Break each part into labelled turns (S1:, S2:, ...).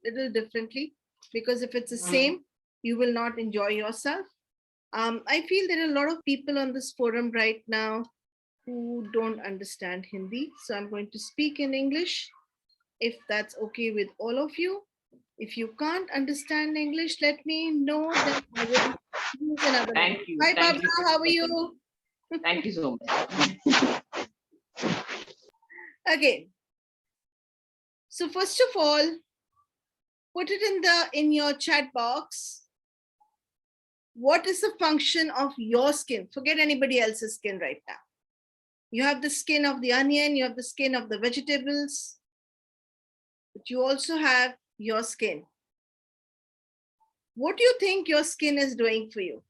S1: little differently, because if it's the same, you will not enjoy yourself. I feel there are a lot of people on this forum right now who don't understand Hindi. So I'm going to speak in English, if that's okay with all of you. If you can't understand English, let me know. Then I will use another
S2: Thank
S1: language.
S2: you.
S1: Hi,
S2: Thank
S1: Barbara.
S2: you.
S1: How are you?
S2: Thank you so much.
S1: Okay. So first of all, put it in your chat box. What is the function of your skin? Forget anybody else's skin right now. You have the skin of the onion, you have the skin of the vegetables, but you also have your skin. What do you think your skin is doing for you?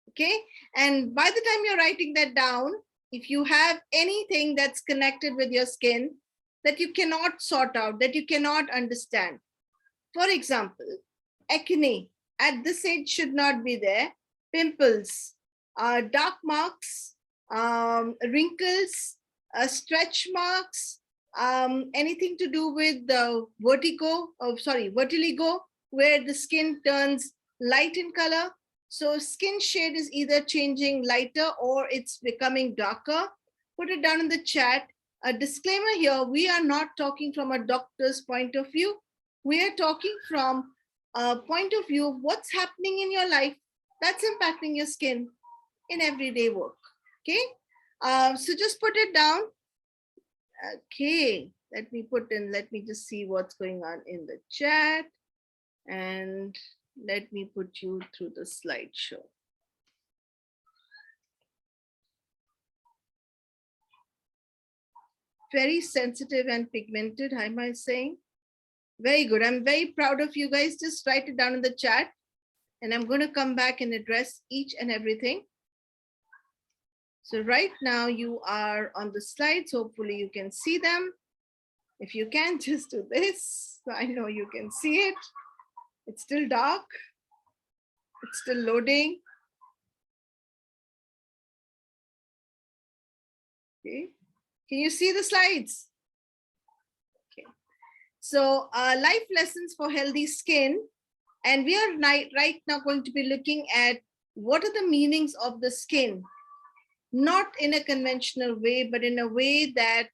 S1: Okay, and by the time you're writing that down, if you have anything that's connected with your skin that you cannot sort out, that you cannot understand, for example, acne at this age should not be there, pimples, dark marks, wrinkles, stretch marks, anything to do with the vertigo, where the skin turns light in color. So skin shade is either changing lighter or it's becoming darker. Put it down in the chat. A disclaimer here, we are not talking from a doctor's point of view. We are talking from a point of view of what's happening in your life that's impacting your skin in everyday work. Okay, so just put it down. Okay, let me just see what's going on in the chat, and let me put you through the slideshow. Very sensitive and pigmented, how am I saying? Very good. I'm very proud of you guys. Just write it down in the chat, and I'm going to come back and address each and everything. So right now you are on the slides. Hopefully you can see them. If you can, just do this. So I know you can see it. It's still dark. It's still loading. Okay. Can you see the slides? Okay. So life lessons for healthy skin. And we are right now going to be looking at what are the meanings of the skin, not in a conventional way, but in a way that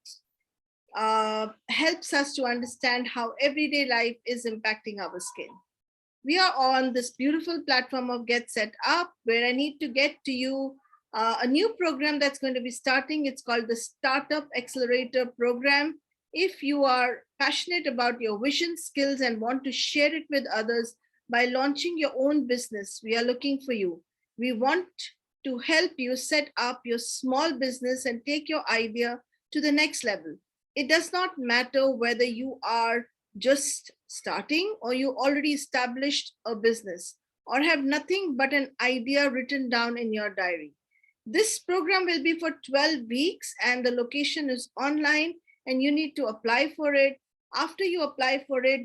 S1: helps us to understand how everyday life is impacting our skin. We are on this beautiful platform of Get Set Up, where I need to get to you a new program that's going to be starting. It's called the Startup Accelerator program. If you are passionate about your vision, skills, and want to share it with others by launching your own business, we are looking for you. We want to help you set up your small business and take your idea to the next level. It does not matter whether you are just starting or you already established a business or have nothing but an idea written down in your diary. This program will be for 12 weeks and the location is online, and you need to apply for it. After you apply for it,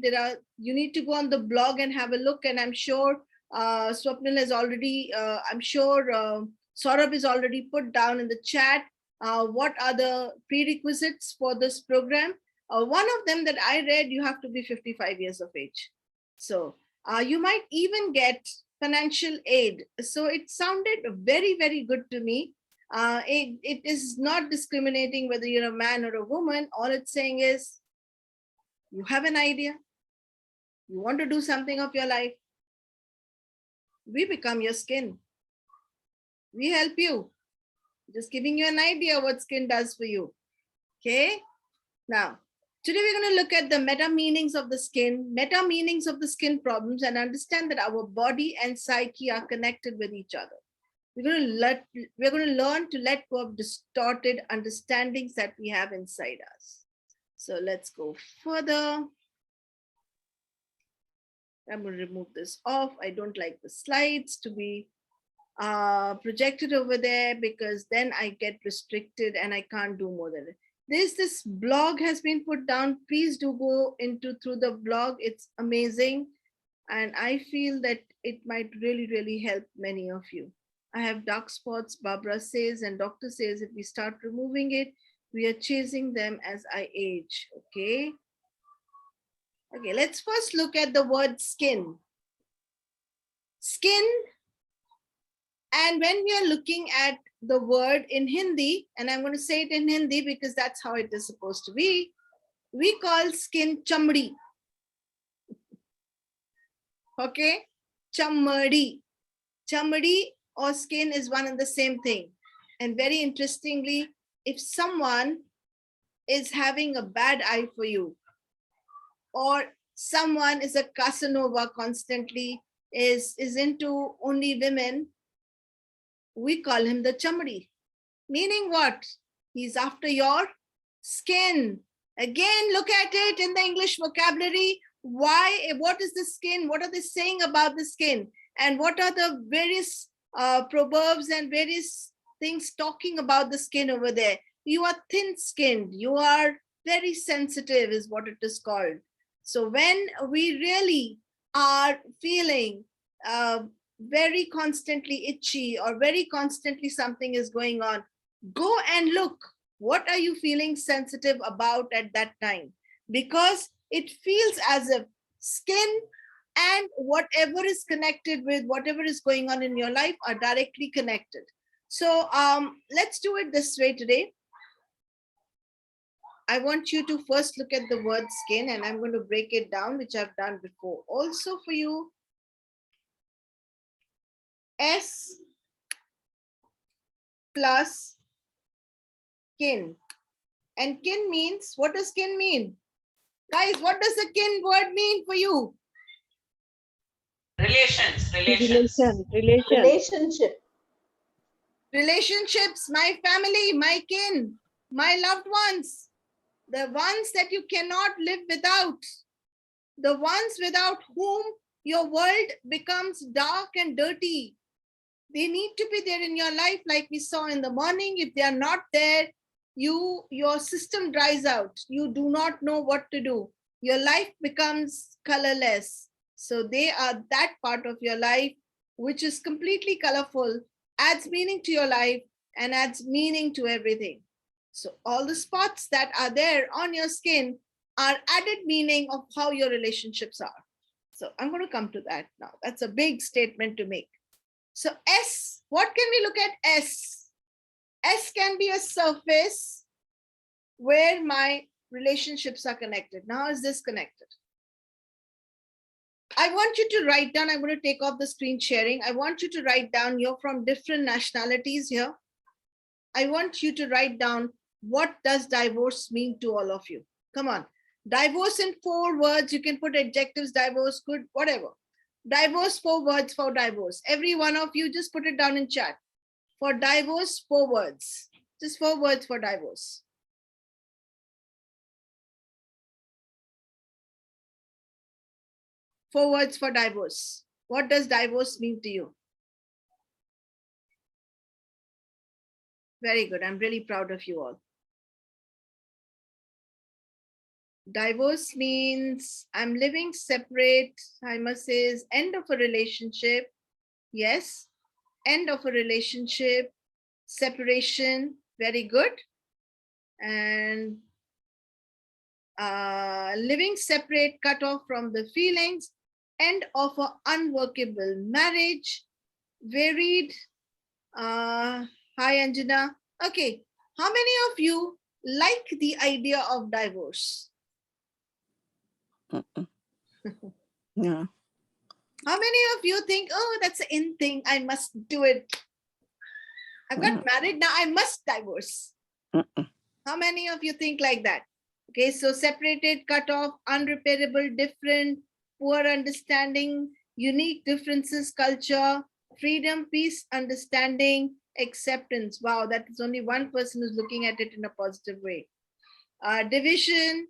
S1: you need to go on the blog and have a look, and I'm sure Swapnil has already, Saurabh is already put down in the chat what are the prerequisites for this program. One of them that I read, you have to be 55 years of age. So you might even get financial aid. So it sounded very, very good to me. It is not discriminating whether you're a man or a woman. All it's saying is you have an idea, you want to do something of your life, we become your skin. We help you. Just giving you an idea what skin does for you. Okay. Now, today we're going to look at the meta meanings of the skin, meta meanings of the skin problems, and understand that our body and psyche are connected with each other. We're going to learn to let go of distorted understandings that we have inside us. So let's go further. I'm going to remove this off. I don't like the slides to be projected over there, because then I get restricted and I can't do more than it. This blog has been put down. Please do go through the blog. It's amazing. And I feel that it might really, really help many of you. I have dark spots, Barbara says, and doctor says if we start removing it, we are chasing them as I age. Okay. Okay, let's first look at the word skin. Skin, and when we are looking at the word in Hindi, and I'm going to say it in Hindi because that's how it is supposed to be, we call skin chamdi. Okay, chamdi. Chamdi or skin is one and the same thing. And very interestingly, if someone is having a bad eye for you, or someone is a Casanova constantly, is into only women, we call him the chamdi. Meaning what? He's after your skin. Again, look at it in the English vocabulary. Why? What is the skin? What are they saying about the skin? And what are the various proverbs and various things talking about the skin over there? You are thin-skinned. You are very sensitive is what it is called. So when we really are feeling very constantly itchy or very constantly something is going on, go and look. What are you feeling sensitive about at that time? Because it feels as if skin and whatever is connected with whatever is going on in your life are directly connected. So let's do it this way today. I want you to first look at the word skin, and I'm going to break it down, which I've done before also for you. S plus kin. And kin means, what does kin mean? Guys, what does the kin word mean for you?
S2: Relations.
S3: Relationship.
S1: Relationships, my family, my kin, my loved ones, the ones that you cannot live without, the ones without whom your world becomes dark and dirty. They need to be there in your life, like we saw in the morning. If they are not there, your system dries out. You do not know what to do. Your life becomes colorless. So they are that part of your life which is completely colorful, adds meaning to your life and adds meaning to everything. So all the spots that are there on your skin are added meaning of how your relationships are. So I'm going to come to that now. That's a big statement to make. So S, what can we look at S? S can be a surface where my relationships are connected. Now is this connected? I want you to write down, I'm going to take off the screen sharing. I want you to write down, you're from different nationalities here. I want you to write down, what does divorce mean to all of you? Come on. Divorce in 4 words. You can put adjectives, divorce, good, whatever. Divorce, 4 words for divorce. Every one of you just put it down in chat. For divorce, 4 words. Just 4 words for divorce. Four words for divorce. What does divorce mean to you? Very good. I'm really proud of you all. Divorce means I'm living separate. I must say is end of a relationship. Yes. End of a relationship. Separation. Very good. And living separate, cut off from the feelings. End of an unworkable marriage. Varied. Hi, Anjana. Okay. How many of you like the idea of divorce?
S3: Yeah.
S1: How many of you think, oh, that's an in thing, I must do it? I've got married now, I must divorce. How many of you think like that? Okay, so separated, cut off, unrepairable, different, poor understanding, unique differences, culture, freedom, peace, understanding, acceptance. Wow, that is only one person who's looking at it in a positive way. Division,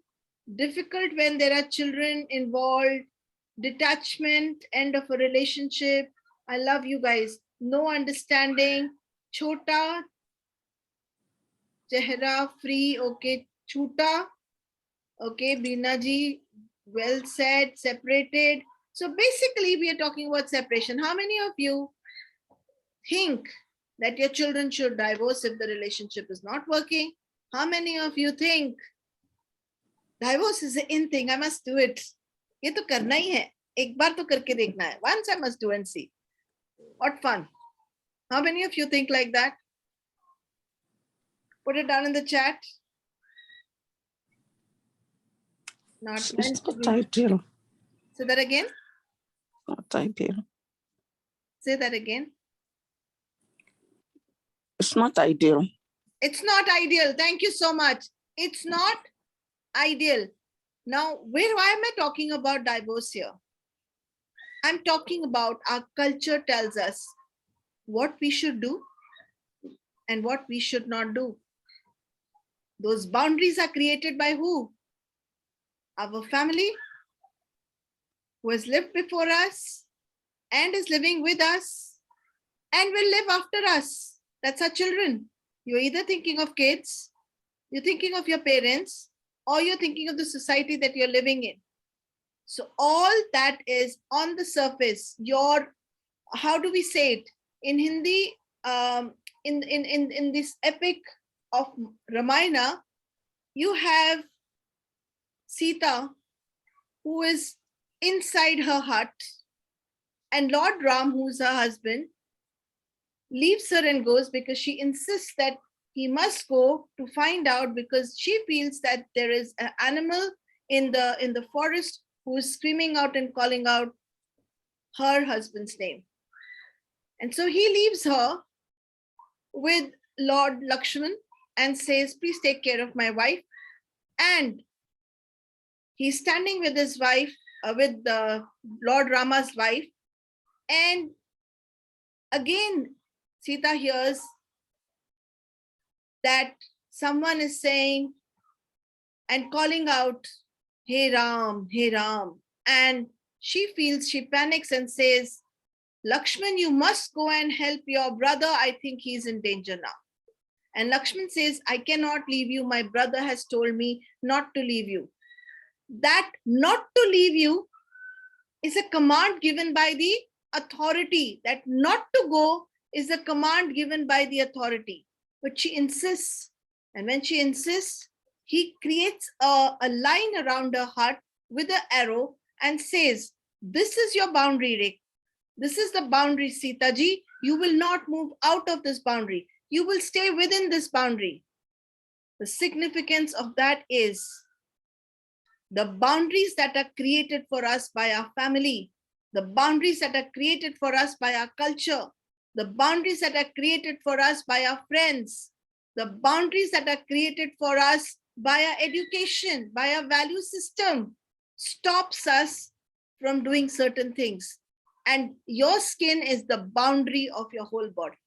S1: difficult when there are children involved, detachment, end of a relationship. I love you guys. No understanding, chota, chehra, free, okay, chuta, okay, Beena ji, well said, separated. So basically we are talking about separation. How many of you think that your children should divorce if the relationship is not working? How many of you think divorce is an in thing, I must do it? ये तो करना ही है, एक बार तो करके देखना है. Once I must do and see. What fun. How many of you think like that? Put it down in the chat. Not meant
S3: It's
S1: to
S3: not
S1: be.
S3: ideal.
S1: Say that again.
S3: Not ideal.
S1: Say that again.
S3: It's not ideal.
S1: It's not ideal. Thank you so much. It's not ideal. Now, why am I talking about divorce here? I'm talking about our culture tells us what we should do and what we should not do. Those boundaries are created by who? Our family, who has lived before us and is living with us and will live after us. That's our children. You're either thinking of kids, you're thinking of your parents, or you're thinking of the society that you're living in. So all that is on the surface, your, how do we say it? In Hindi, in this epic of Ramayana, you have Sita, who is inside her hut, and Lord Ram, who's her husband, leaves her and goes because she insists that he must go to find out, because she feels that there is an animal in the forest who is screaming out and calling out her husband's name. And so he leaves her with Lord Lakshman and says, please take care of my wife. And he's standing with his wife, with the Lord Rama's wife. And again, Sita hears that someone is saying and calling out, hey Ram, hey Ram. And she feels, she panics and says, Lakshman, you must go and help your brother. I think he's in danger now. And Lakshman says, I cannot leave you. My brother has told me not to leave you. That not to leave you is a command given by the authority. That not to go is a command given by the authority. But she insists. And when she insists, he creates a line around her heart with an arrow and says, this is your boundary, Rick. This is the boundary, Sita ji. You will not move out of this boundary. You will stay within this boundary. The significance of that is the boundaries that are created for us by our family, the boundaries that are created for us by our culture, the boundaries that are created for us by our friends, the boundaries that are created for us by our education, by our value system, stops us from doing certain things. And your skin is the boundary of your whole body.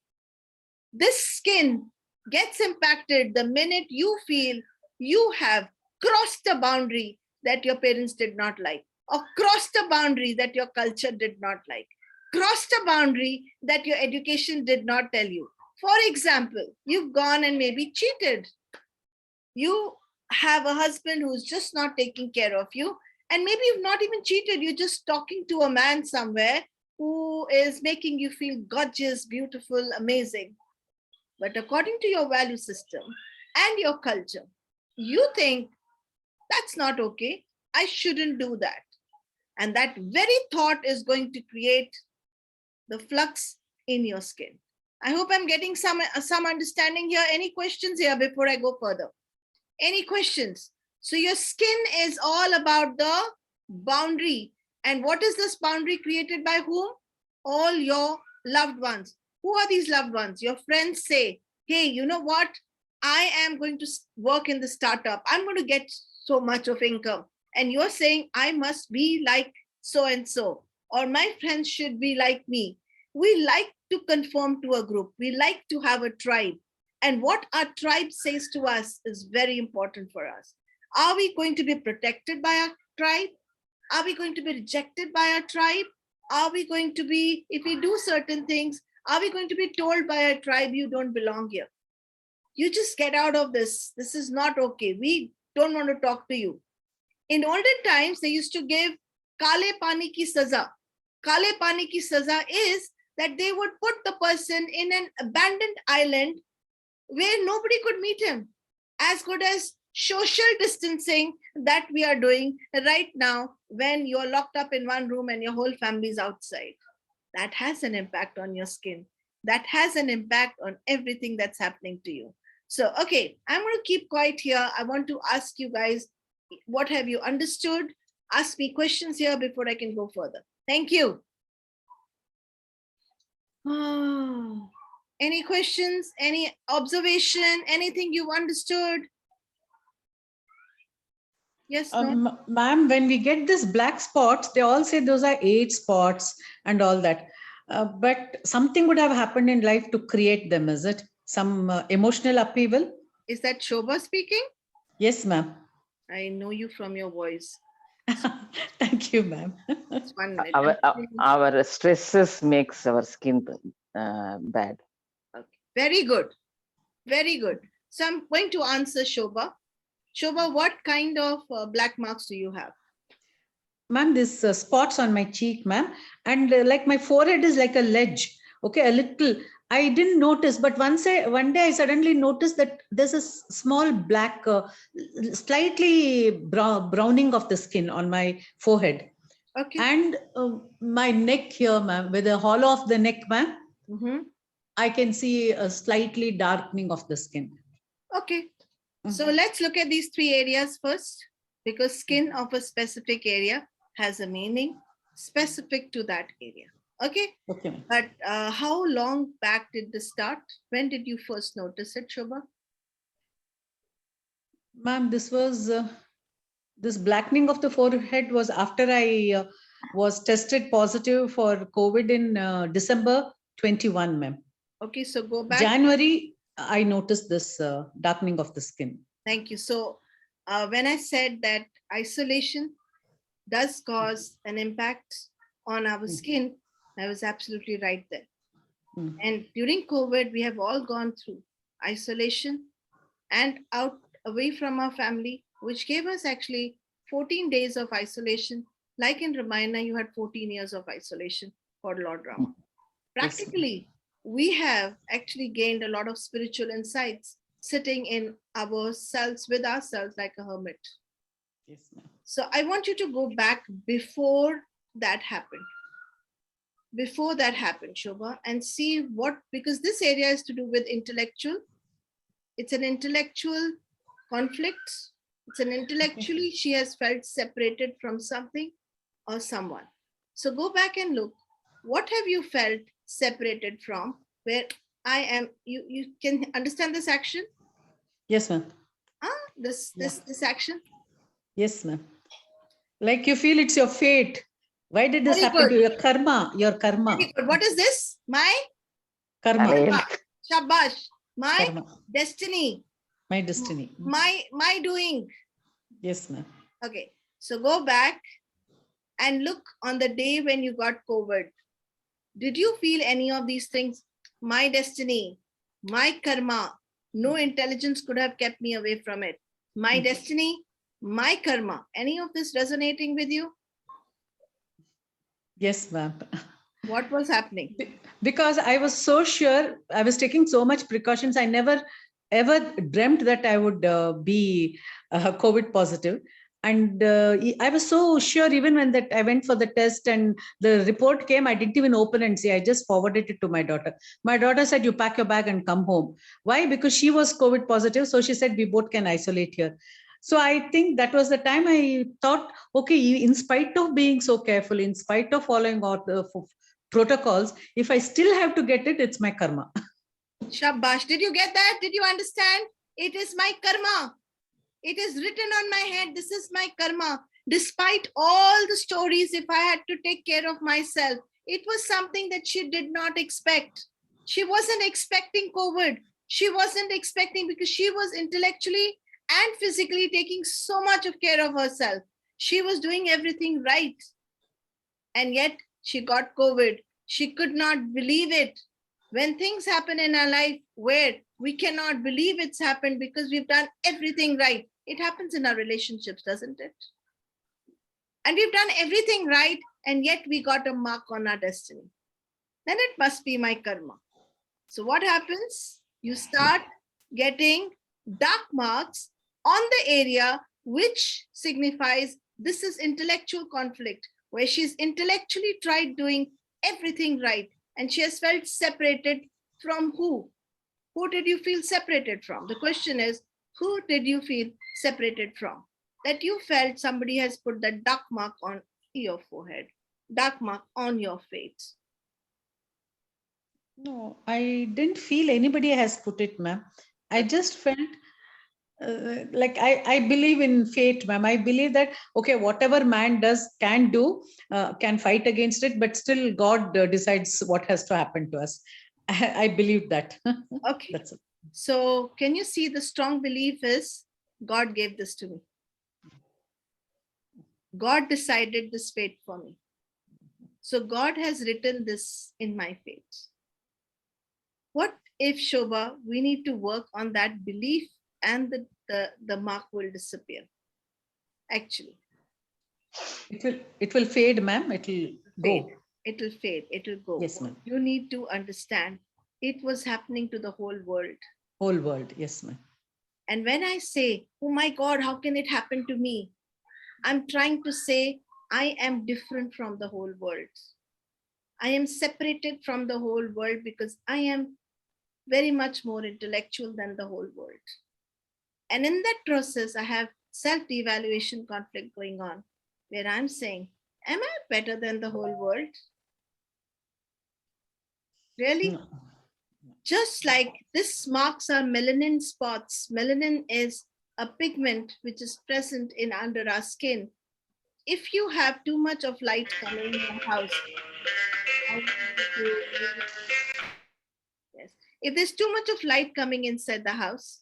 S1: This skin gets impacted the minute you feel you have crossed a boundary that your parents did not like, or crossed a boundary that your culture did not like, crossed a boundary that your education did not tell you. For example, you've gone and maybe cheated. You have a husband who's just not taking care of you, and maybe you've not even cheated. You're just talking to a man somewhere who is making you feel gorgeous, beautiful, amazing. But according to your value system and your culture, you think that's not okay. I shouldn't do that. And that very thought is going to create the flux in your skin. I hope I'm getting some understanding here. Any questions here before I go further? Any questions? So your skin is all about the boundary. And what is this boundary created by whom? All your loved ones. Who are these loved ones? Your friends say, hey, you know what? I am going to work in the startup. I'm going to get so much of income. And you're saying, I must be like so-and-so, or my friends should be like me. We like to conform to a group. We like to have a tribe. And what our tribe says to us is very important for us. Are we going to be protected by our tribe? Are we going to be rejected by our tribe? Are we going to be, if we do certain things, are we going to be told by our tribe, you don't belong here? You just get out of this. This is not okay. We don't want to talk to you. In olden times, they used to give kale pani ki saza. Kale pani ki saza is that they would put the person in an abandoned island where nobody could meet him. As good as social distancing that we are doing right now when you're locked up in one room and your whole family is outside. That has an impact on your skin. That has an impact on everything that's happening to you. So, okay, I'm going to keep quiet here. I want to ask you guys, what have you understood? Ask me questions here before I can go further. Thank you. Oh, any questions? Any observation? Anything you've understood? Yes, no?
S4: Ma'am, when we get this black spots, they all say those are age spots and all that. But something would have happened in life to create them, is it? Some emotional upheaval?
S1: Is that Shobha speaking?
S4: Yes, ma'am.
S1: I know you from your voice.
S4: Thank you, ma'am.
S1: It's 1 minute.
S2: Our stresses makes our skin bad.
S1: Okay. Very good. Very good. So I'm going to answer Shobha. Shobha, what kind of black marks do you have?
S4: Ma'am, this spots on my cheek, ma'am. And like my forehead is like a ledge. Okay, a little. I didn't notice, but one day I suddenly noticed that there's a small black, slightly browning of the skin on my forehead.
S1: Okay.
S4: And my neck here, ma'am, with the hollow of the neck, ma'am, I can see a slightly darkening of the skin.
S1: Okay. So let's look at these 3 areas first, because skin of a specific area has a meaning specific to that area. Okay.
S4: Okay.
S1: But how long back did this start? When did you first notice it, Shobha?
S4: Ma'am, this was this blackening of the forehead was after I was tested positive for COVID in December 21, ma'am.
S1: Okay, so go back.
S4: January, I noticed this darkening of the skin.
S1: Thank you. So when I said that isolation does cause an impact on our skin, I was absolutely right there. And during COVID, we have all gone through isolation and out away from our family, which gave us actually 14 days of isolation. Like in Ramayana, you had 14 years of isolation for Lord Rama. Practically, we have actually gained a lot of spiritual insights sitting in ourselves with ourselves like a hermit.
S4: Yes, ma'am.
S1: So I want you to go back before that happened. Before that happened, Shobha, and see what, because this area is to do with intellectual. It's an intellectual conflict. It's an intellectually, she has felt separated from something or someone. So go back and look. What have you felt separated from? Where I am, you can understand this action?
S4: Yes, ma'am.
S1: This action?
S4: Yes, ma'am. Like you feel it's your fate. Why did this
S1: Very
S4: happen
S1: good.
S4: to you? Your karma, your karma.
S1: Very good. What is this? My
S4: Karma.
S1: Shabash. My
S4: Karma.
S1: destiny.
S4: My destiny.
S1: My doing.
S4: Yes, ma'am.
S1: Okay. So go back and look on the day when you got COVID. Did you feel any of these things? My destiny, my karma, no intelligence could have kept me away from it. My destiny, my karma. Any of this resonating with you?
S4: Yes, ma'am.
S1: What was happening?
S4: Because I was so sure, I was taking so much precautions. I never ever dreamt that I would be COVID positive. And I was so sure, even when that I went for the test and the report came, I didn't even open and see. I just forwarded it to my daughter. My daughter said, "You pack your bag and come home." Why? Because she was COVID positive. So she said, "We both can isolate here." So I think that was the time I thought, okay, in spite of being so careful, in spite of following all the protocols, if I still have to get it, it's my karma.
S1: Shabash. Did you get that? Did you understand? It is my karma. It is written on my head. This is my karma. Despite all the stories, if I had to take care of myself, it was something that she did not expect. She wasn't expecting COVID. She wasn't expecting, because she was intellectually and physically taking so much of care of herself. She was doing everything right. And yet she got COVID. She could not believe it. When things happen in our life where we cannot believe it's happened because we've done everything right, it happens in our relationships, doesn't it? And we've done everything right, and yet we got a mark on our destiny. Then it must be my karma. So what happens? You start getting dark marks on the area which signifies This is intellectual conflict, where she's intellectually tried doing everything right, and she has felt separated from who? Who did you feel separated from? The question is, who did you feel separated from? That you felt somebody has put the dark mark on your forehead, dark mark on your face.
S4: No, I didn't feel anybody has put it, ma'am. I just felt like I believe in fate, ma'am. I believe that, okay, whatever man can do, can fight against it, but still God decides what has to happen to us. I believe that.
S1: Okay.
S4: That's it.
S1: So can you see the strong belief is God gave this to me. God decided this fate for me. So God has written this in my fate. What if, Shobha, we need to work on that belief and the mark will disappear? Actually,
S4: It will fade, ma'am. It will go.
S1: it will fade. It will go.
S4: Yes, ma'am.
S1: You need to understand it was happening to the whole world.
S4: Whole world. Yes, ma'am.
S1: And when I say, oh my God, how can it happen to me? I'm trying to say I am different from the whole world. I am separated from the whole world because I am very much more intellectual than the whole world. And in that process, I have self-devaluation conflict going on, where I'm saying, am I better than the whole world? Really?
S4: No.
S1: Just like this marks are melanin spots. Melanin is a pigment which is present in under our skin. If you have too much of light coming in your house, yes. If there's too much of light coming inside the house,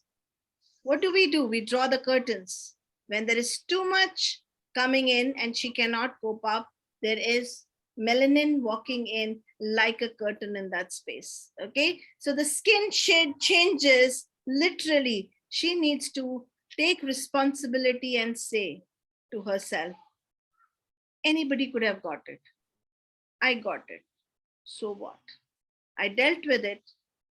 S1: what do? We draw the curtains. When there is too much coming in and she cannot cope up, there is melanin walking in like a curtain in that space. Okay, so the skin shade changes literally. She needs to take responsibility and say to herself, anybody could have got it. I got it. So what? I dealt with it.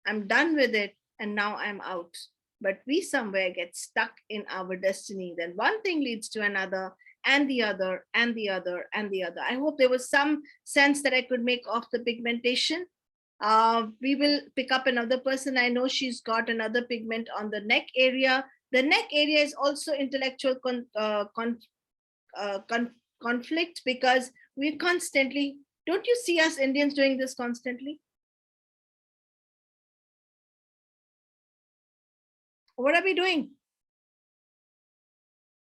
S1: I'm done with it. And now I'm out. But we somewhere get stuck in our destiny. Then one thing leads to another, and the other, and the other, and the other. I hope there was some sense that I could make of the pigmentation. We will pick up another person. I know she's got another pigment on the neck area. The neck area is also intellectual conflict, because we constantly, don't you see us Indians doing this constantly? What are we doing?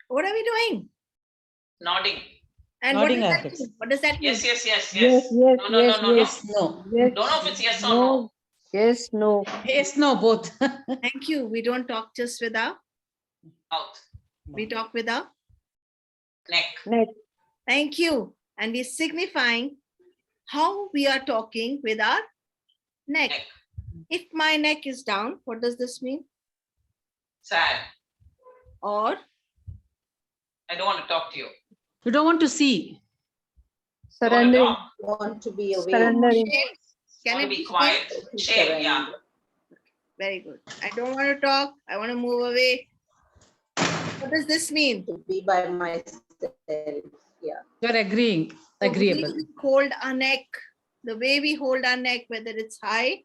S1: What are we doing?
S5: Nodding.
S1: And
S4: Nodding
S1: what
S4: our
S1: does that
S4: heads.
S1: mean? What does that mean?
S5: Yes, yes, yes, yes.
S2: Yes, yes,
S5: No, no,
S2: yes,
S5: no, no,
S2: yes,
S5: no.
S4: No.
S2: yes.
S5: Don't know if it's yes or no.
S2: Yes, no.
S4: Yes, no, both.
S1: Thank you. We don't talk just with our,
S5: Mouth,
S1: we talk with our.
S5: neck.
S2: Neck.
S1: Thank you. And we're signifying how we are talking with our neck.
S5: Neck.
S1: If my neck is down, what does this mean?
S5: Sad.
S1: Or
S5: I don't want to talk to you.
S4: You don't want to see.
S5: Don't want to
S2: Surrendering.
S5: talk.
S6: Want to be away.
S2: Surrendering.
S1: shame? Can
S5: Want
S1: it
S5: to be
S1: be
S5: quiet.
S1: shame?
S5: Shame, yeah.
S1: Very good. I don't want to talk. I want to move away. What does this mean?
S6: To be by myself. Yeah.
S4: You're agreeing. Agreeable.
S1: The way we hold our neck, the way we hold our neck, whether it's high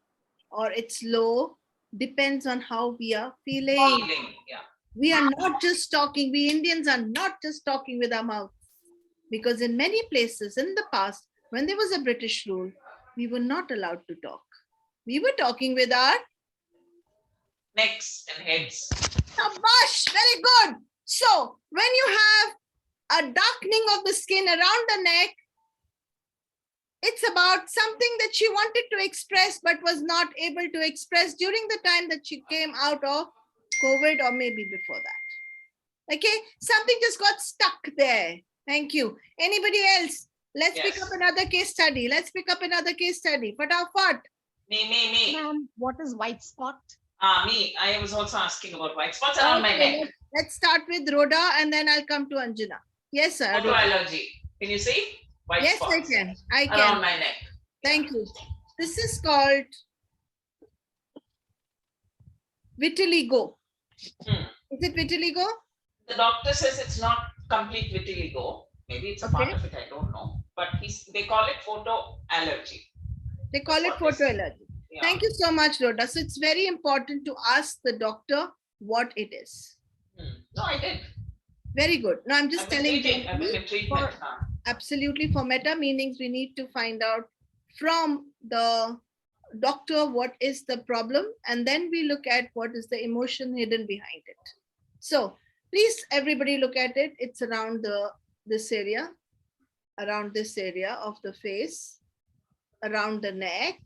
S1: or it's low, depends on how we are feeling.
S5: Feeling, yeah.
S1: We are not just talking. We Indians are not just talking with our mouth. Because in many places in the past, when there was a British rule, we were not allowed to talk. We were talking with our
S5: Necks and heads.
S1: shabash, very good. So when you have a darkening of the skin around the neck, it's about something that she wanted to express but was not able to express during the time that she came out of COVID, or maybe before that. Okay, something just got stuck there. Thank you. Anybody else? Let's pick
S5: Yes.
S1: up another case study. Let's pick up another case study. Fatafat.
S5: Me.
S7: Ma'am, what is white spot?
S5: Me. I was also asking about white spots around my
S1: Okay,
S5: neck.
S1: let's start with Rhoda and then I'll come to Anjana. Yes, sir.
S5: Photo allergy. Can you see? White
S1: Yes,
S5: spots
S1: I can. I
S5: around
S1: can.
S5: my neck.
S1: Thank you. This is called vitiligo.
S5: Hmm.
S1: Is it vitiligo?
S5: The doctor says it's not complete vitiligo. Maybe it's a
S1: Okay.
S5: part of it, I don't know. But they call it photo allergy.
S1: They call it
S5: That's what they say.
S1: photoallergy.
S5: Yeah.
S1: Thank you so much, Rhoda. So it's very important to ask the doctor what it is.
S5: No, I did.
S1: Very good. Now I'm just
S5: I've been
S1: telling
S5: treating. I've been
S1: you
S5: in treatment
S1: for,
S5: now.
S1: absolutely for meta meanings, we need to find out from the doctor what is the problem, and then we look at what is the emotion hidden behind it. So please, everybody, look at it. It's around this area of the face, around the neck,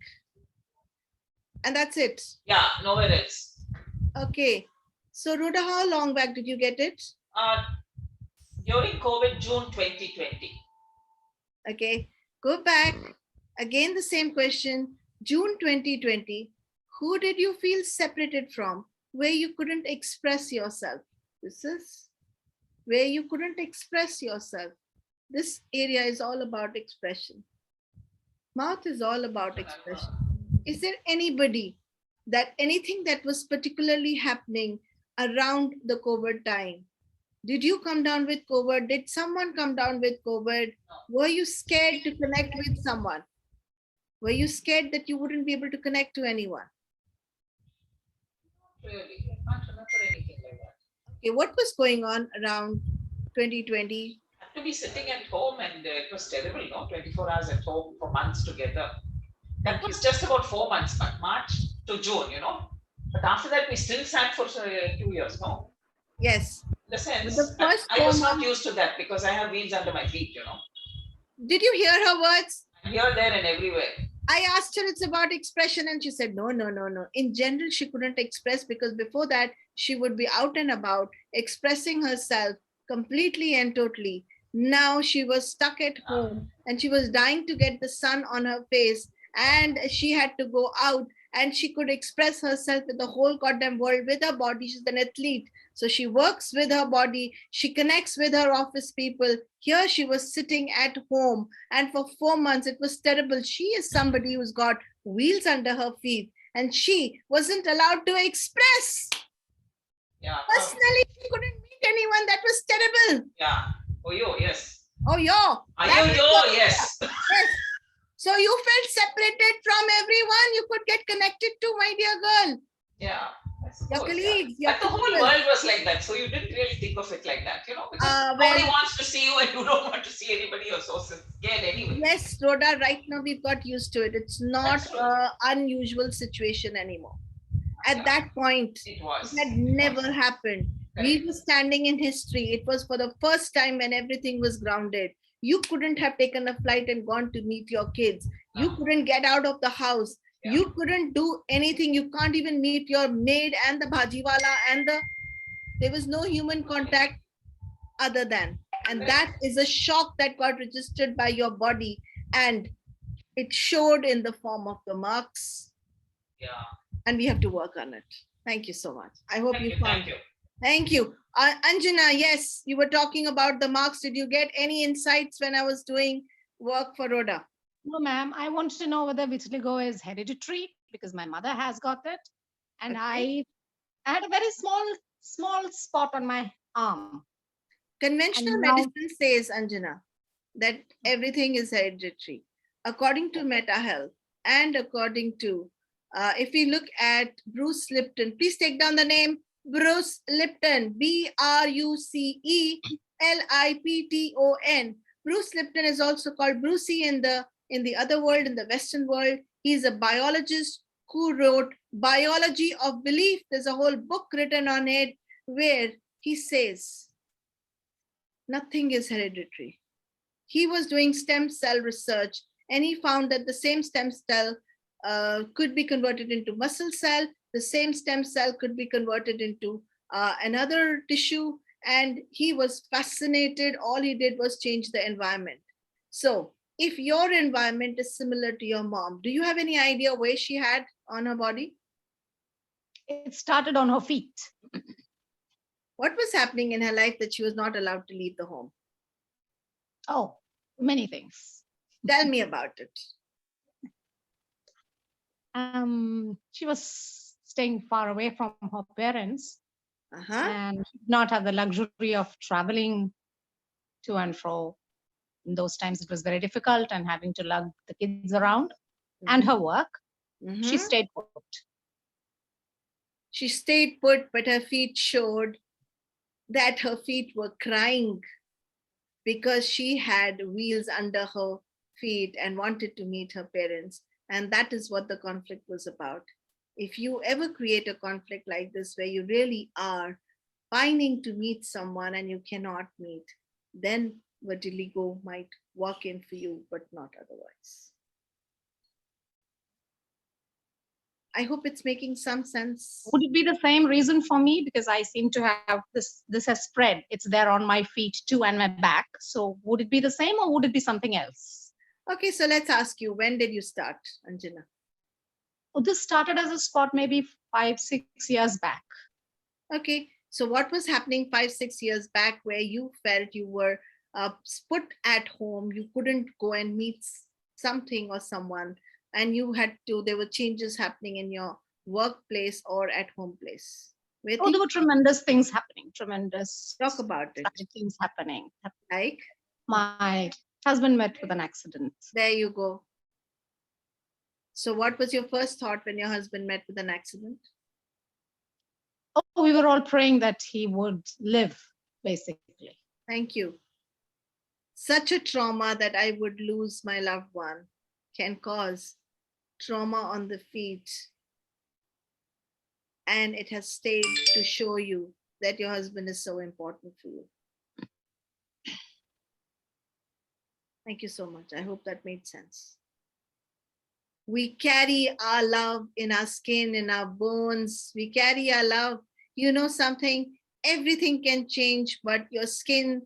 S1: and that's it.
S5: Yeah, nowhere else.
S1: Okay. So Rhoda, how long back did you get it?
S5: During COVID, June 2020.
S1: Okay. Go back. Again, the same question. June 2020. Who did you feel separated from? Where you couldn't express yourself? This is where you couldn't express yourself. This area is all about expression. Mouth is all about expression. Is there anybody that anything that was particularly happening around the COVID time? Did you come down with COVID? Did someone come down with COVID? Were you scared to connect with someone? Were you scared that you wouldn't be able to connect to anyone?
S5: Really, I can't remember anything like that.
S1: Okay, what was going on around 2020?
S5: I had to be sitting at home, and it was terrible, no? 24 hours at home for months together. That was just about 4 months, March to June, But after that, we still sat for 2 years, no?
S1: Yes.
S5: In the sense,
S1: The first
S5: I was
S1: 4
S5: not
S1: months-
S5: used to that because I have wheels under my feet,
S1: Did you hear her words?
S5: Here, there, and everywhere.
S1: I asked her it's about expression, and she said, no. In general, she couldn't express because before that, she would be out and about expressing herself completely and totally. Now she was stuck at home and she was dying to get the sun on her face, and she had to go out and she could express herself with the whole goddamn world with her body. She's an athlete. So she works with her body. She connects with her office people. Here she was sitting at home, and for 4 months, it was terrible. She is somebody who's got wheels under her feet, and she wasn't allowed to express.
S5: Yeah.
S1: Personally, she couldn't meet anyone. That was terrible.
S5: Yeah. Oh, yes.
S1: Oh, yo.
S5: Yes.
S1: Yes. So you felt separated from everyone you could get connected to, my dear girl.
S5: Yeah.
S1: Your colleagues, your
S5: But the whole
S1: people.
S5: world was like that, so you didn't really think of it like that, because
S1: well-
S5: nobody wants to see you and you don't want to see anybody. You're so scared anyway.
S1: Yes, Rhoda, right now we've got used to it. It's not
S5: That's true.
S1: an unusual situation anymore. At
S5: Yeah.
S1: that point,
S5: It was.
S1: it had never happened. We
S5: Correct.
S1: were standing in history. It was for the first time when everything was grounded. You couldn't have taken a flight and gone to meet your kids. You
S5: No.
S1: couldn't get out of the house.
S5: Yeah.
S1: You couldn't do anything. You can't even meet your maid and the bhajiwala there was no human contact other than. And that is a shock that got registered by your body, and it showed in the form of the marks,
S5: Yeah.
S1: and we have to work on it. Thank you so much. I hope
S5: Thank
S1: you
S5: you.
S1: found
S5: Thank you.
S1: Thank you. Anjana, yes, you were talking about the marks. Did you get any insights when I was doing work for Rhoda?
S7: No, ma'am. I wanted to know whether vitiligo is hereditary because my mother has got it. And
S1: Okay.
S7: I had a very small spot on my arm.
S1: Conventional
S7: And now-
S1: medicine says, Anjana, that everything is hereditary. According to Meta Health and according to, if we look at Bruce Lipton, please take down the name Bruce Lipton, BRUCELIPTON. Bruce Lipton is also called Brucey in the other world, in the Western world. He's a biologist who wrote Biology of Belief. There's a whole book written on it where he says nothing is hereditary. He was doing stem cell research, and he found that the same stem cell could be converted into muscle cell. The same stem cell could be converted into another tissue. And he was fascinated. All he did was change the environment. So if your environment is similar to your mom, do you have any idea where she had on her body?
S7: It started on her feet.
S1: What was happening in her life that she was not allowed to leave the home?
S7: Oh, many things.
S1: Tell me about it.
S7: She was staying far away from her parents
S1: Uh-huh.
S7: and did not have the luxury of traveling to and fro. In those times, it was very difficult, and having to lug the kids around and her work, she
S1: Mhm.
S7: stayed put.
S1: She stayed put, but her feet showed that her feet were crying because she had wheels under her feet and wanted to meet her parents. And that is what the conflict was about. If you ever create a conflict like this where you really are pining to meet someone and you cannot meet, then vitiligo might walk in for you, but not otherwise. I hope it's making some sense.
S7: Would it be the same reason for me? Because I seem to have this has spread. It's there on my feet too and my back. So would it be the same or would it be something else?
S1: Okay, so let's ask you, when did you start, Anjana?
S7: Well, this started as a spot maybe 5-6 years back.
S1: Okay, so what was happening 5-6 years back where you felt you were put at home, you couldn't go and meet something or someone, and you had to, there were changes happening in your workplace or at home place?
S7: Oh, there were tremendous things happening, tremendous
S1: Talk about it.
S7: things happening.
S1: Like?
S7: My husband met with an accident.
S1: There you go. So what was your first thought when your husband met with an accident?
S7: Oh, we were all praying that he would live, basically.
S1: Thank you. Such a trauma that I would lose my loved one can cause trauma on the feet. And it has stayed to show you that your husband is so important for you. Thank you so much. I hope that made sense. We carry our love in our skin, in our bones. We carry our love. You know something? Everything can change, but your skin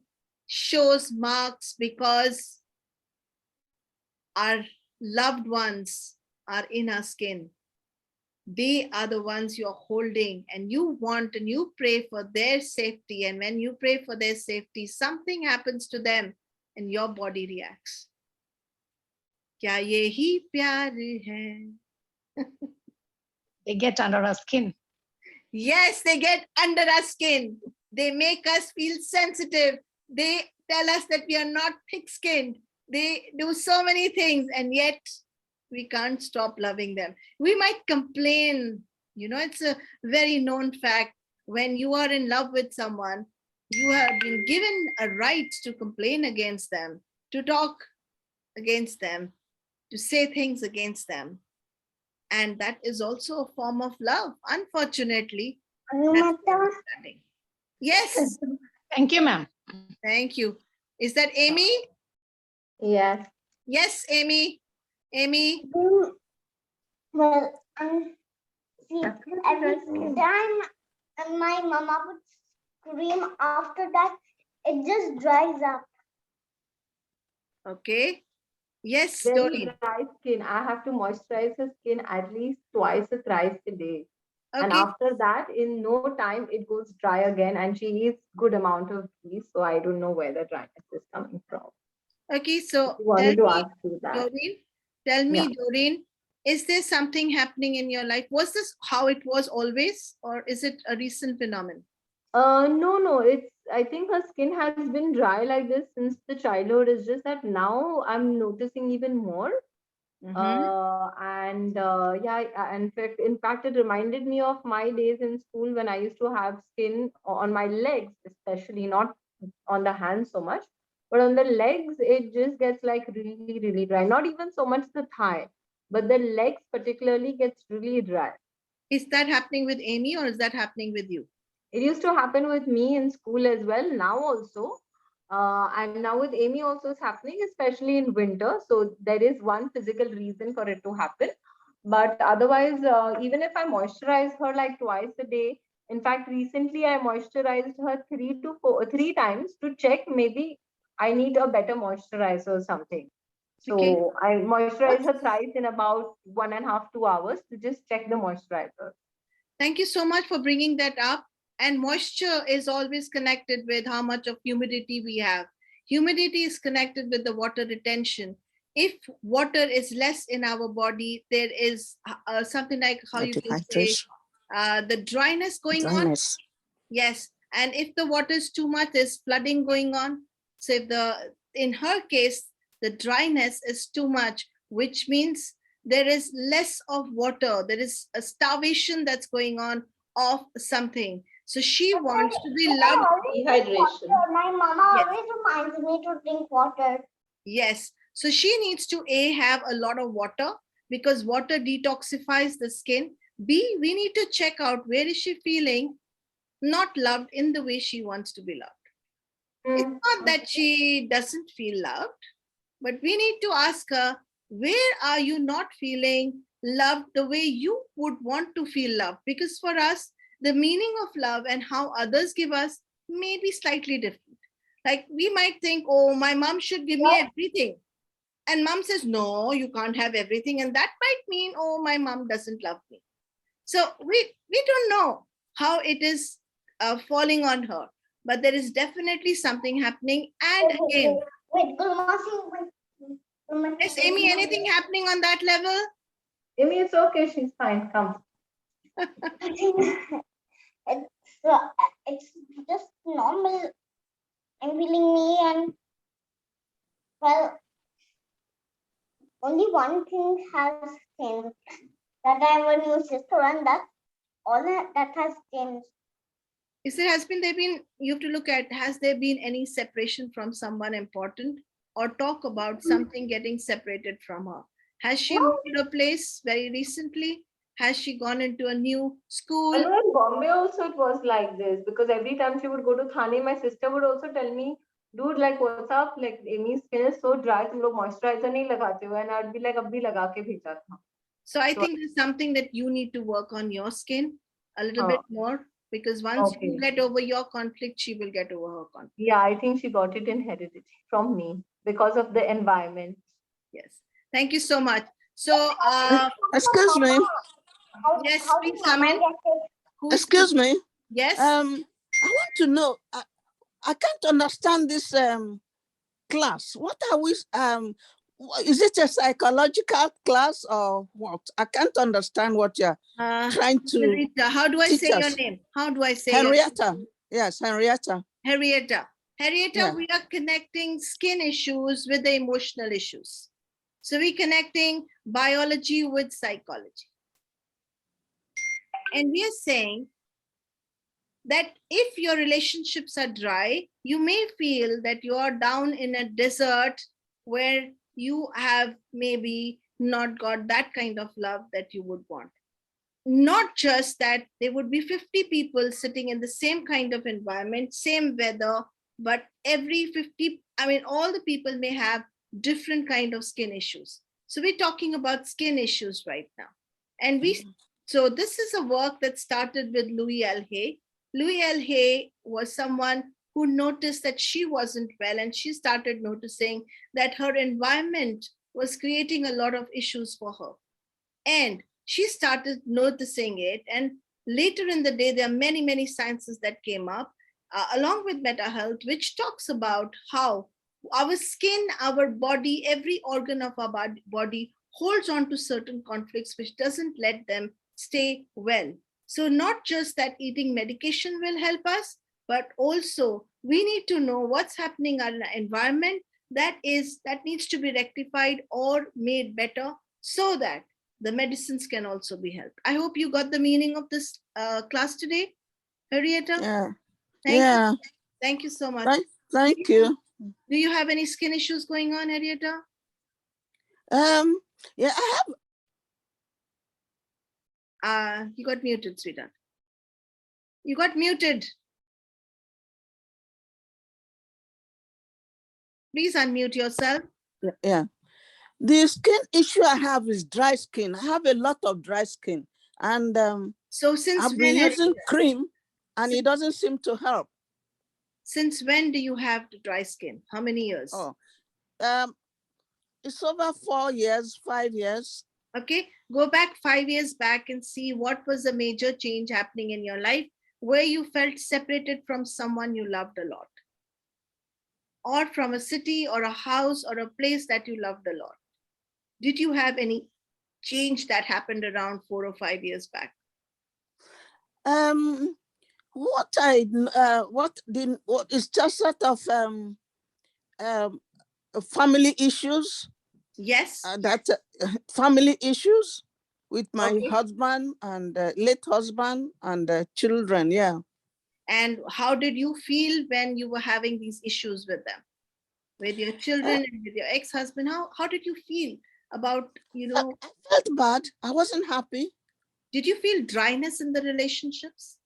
S1: shows marks because our loved ones are in our skin. They are the ones you're holding, and you want and you pray for their safety. And when you pray for their safety, something happens to them and your body reacts. Kya yehi pyar hai?
S7: They get under our skin.
S1: Yes, they get under our skin. They make us feel sensitive. They tell us that we are not thick-skinned. They do so many things, and yet we can't stop loving them. We might complain. You know, it's a very known fact. When you are in love with someone, you have been given a right to complain against them, to talk against them, to say things against them. And that is also a form of love. Unfortunately, that's understanding. Yes.
S7: Thank you, ma'am.
S1: Thank you. Is that Amy?
S6: Yes.
S1: Yes, Amy. Amy.
S8: Well, see, every time my mama would scream, after that, it just dries up.
S1: Okay. Yes,
S9: Very
S1: Doreen.
S9: dry skin. I have to moisturize her skin at least twice or thrice a day. And
S1: Okay.
S9: after that, in no time, it goes dry again. And she eats good amount of ghee. So I don't know where the dryness is coming from.
S1: Okay, so
S9: You wanted to ask you that.
S1: Doreen, tell me,
S9: Yeah.
S1: Doreen, is there something happening in your life? Was this how it was always, or is it a recent phenomenon?
S9: No. I think her skin has been dry like this since the childhood. It's just that now I'm noticing even more. In fact, it reminded me of my days in school when I used to have skin on my legs, especially not on the hands so much, but on the legs, it just gets like really, really dry. Not even so much the thigh, but the legs particularly gets really dry.
S1: Is that happening with Amy or is that happening with you?
S9: It used to happen with me in school as well, now also. And now with Amy also is happening, especially in winter. So there is one physical reason for it to happen. But otherwise, even if I moisturize her like twice a day, in fact, recently I moisturized her 3 times to check maybe I need a better moisturizer or something. So
S1: Okay.
S9: I moisturize her thrice in about 1.5 to 2 hours to just check the moisturizer.
S1: Thank you so much for bringing that up. And moisture is always connected with how much of humidity we have. Humidity is connected with the water retention. If water is less in our body, there is something like how you can say the dryness going on. Yes. And if the water is too much, there's flooding going on. So if in her case, the dryness is too much, which means there is less of water. There is a starvation that's going on of something. So she wants to be loved.
S8: Dehydration. My mama
S1: Yes.
S8: always reminds me to drink water.
S1: Yes. So she needs to A, have a lot of water, because water detoxifies the skin. B, we need to check out where is she feeling not loved in the way she wants to be loved. It's not that she doesn't feel loved, but we need to ask her, where are you not feeling loved the way you would want to feel loved? Because for us, the meaning of love and how others give us may be slightly different. Like we might think, oh, my mom should give me everything. And mom says, no, you can't have everything. And that might mean, oh, my mom doesn't love me. So we don't know how it is falling on her. But there is definitely something happening. And again,
S8: Wait,
S1: is Amy, anything happening on that level?
S9: Amy, it's okay. She's fine. Come.
S8: It's just normal. I'm feeling me, and well, only one thing has changed. That I have a new sister, and that's all that has changed.
S1: Is there you have to look at, has there been any separation from someone important, or talk about something getting separated from her? Has she moved to a place very recently? Has she gone into a new school?
S9: I know in Bombay also it was like this, because every time she would go to Thane, my sister would also tell me, dude, like, what's up? Like, Amy's skin is so dry, tum log moisturizer nahi lagate ho. And I'd be like, abhi laga ke bheja tha.
S1: So I think there's something that you need to work on your skin a little bit more, because once you get over your conflict, she will get over her conflict.
S9: Yeah, I think she got it in heredity from me because of the environment.
S1: Yes. Thank you so much. So,
S3: excuse me.
S1: Yes, please come in.
S3: Excuse me.
S1: Yes.
S3: I want to know. I can't understand this class. What are we? Is it a psychological class or what? I can't understand what you're trying to.
S1: Henrietta, how do I say your name? How do I say
S3: Henrietta? Yes, Henrietta.
S1: Henrietta. Henrietta,
S3: Yeah.
S1: we are connecting skin issues with the emotional issues. So we're connecting biology with psychology. And we are saying that if your relationships are dry, you may feel that you are down in a desert where you have maybe not got that kind of love that you would want. Not just that there would be 50 people sitting in the same kind of environment, same weather, but every 50, all the people may have different kind of skin issues. So we're talking about skin issues right now. And so this is a work that started with Louise L. Hay. Louise L. Hay was someone who noticed that she wasn't well, and she started noticing that her environment was creating a lot of issues for her. And she started noticing it. And later in the day, there are many, many sciences that came up along with Meta Health, which talks about how our skin, our body, every organ of our body holds on to certain conflicts, which doesn't let them stay well. So not just that eating medication will help us, but also we need to know what's happening in our environment that needs to be rectified or made better, so that the medicines can also be helped. I hope you got the meaning of this class today, Henrietta.
S3: Yeah.
S1: Thank
S3: yeah.
S1: you. Thank you so much.
S3: Thank you.
S1: Do you have any skin issues going on, Henrietta?
S3: Yeah, I
S1: have. You got muted, sweetheart. You got muted. Please unmute yourself.
S3: Yeah. The skin issue I have is dry skin. I have a lot of dry skin. And
S1: so since
S3: I've been using cream and it doesn't seem to help.
S1: Since when do you have the dry skin? How many years?
S3: It's over 4 years, 5 years.
S1: Okay, go back 5 years back and see what was the major change happening in your life where you felt separated from someone you loved a lot, or from a city or a house or a place that you loved a lot. Did you have any change that happened around 4 or 5 years back?
S3: What is just sort of family issues.
S1: Yes.
S3: That family issues with my
S1: Okay.
S3: husband and late husband and children. Yeah.
S1: And how did you feel when you were having these issues with them, with your children and with your ex-husband? How did you feel about,
S3: I felt bad. I wasn't happy.
S1: did you feel dryness in the relationships?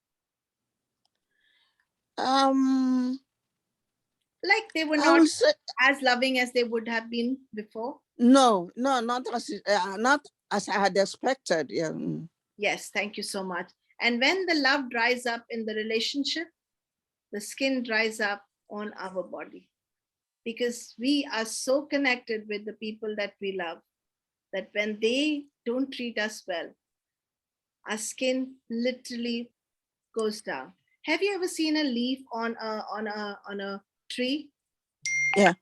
S1: Like they were
S3: I
S1: not
S3: will say
S1: as loving as they would have been before?
S3: no, not as I had expected. Yeah.
S1: Yes, thank you so much. And when the love dries up in the relationship, the skin dries up on our body, because we are so connected with the people that we love that when they don't treat us well, our skin literally goes down. Have you ever seen a leaf on a tree?
S3: Yeah.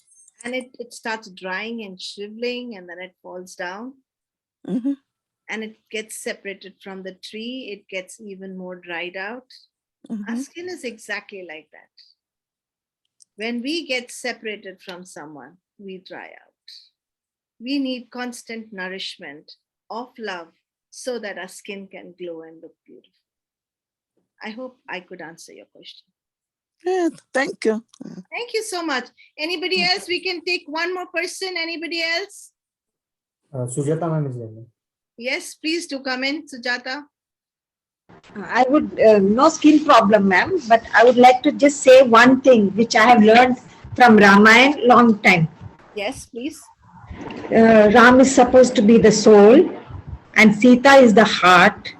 S1: And it starts drying and shriveling and then it falls down.
S3: Mm-hmm.
S1: And it gets separated from the tree, it gets even more dried out.
S3: Mm-hmm.
S1: Our skin is exactly like that. When we get separated from someone, we dry out. We need constant nourishment of love so that our skin can glow and look beautiful. I hope I could answer your question.
S3: Yeah, thank you.
S1: Thank you so much. Anybody else? We can take one more person. Anybody else?
S10: Sujata ma'am is there.
S1: Yes, please do come in, Sujata.
S11: I would, no skin problem, ma'am, but I would like to just say one thing which I have learned from Ramayana long time.
S1: Yes, please.
S11: Ram is supposed to be the soul and Sita is the heart,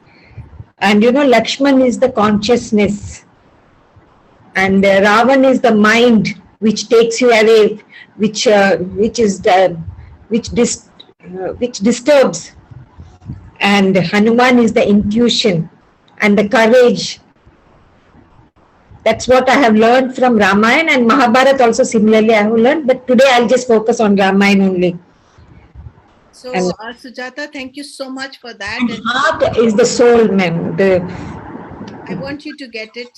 S11: and Lakshman is the consciousness, and Ravan is the mind which takes you away, which disturbs, and Hanuman is the intuition and the courage. That's what I have learned from Ramayana, and Mahabharata also similarly I have learned, but today I'll just focus on Ramayana only.
S1: So, Sujata, thank you so much for that.
S11: And heart is the soul, ma'am.
S1: I want you to get it.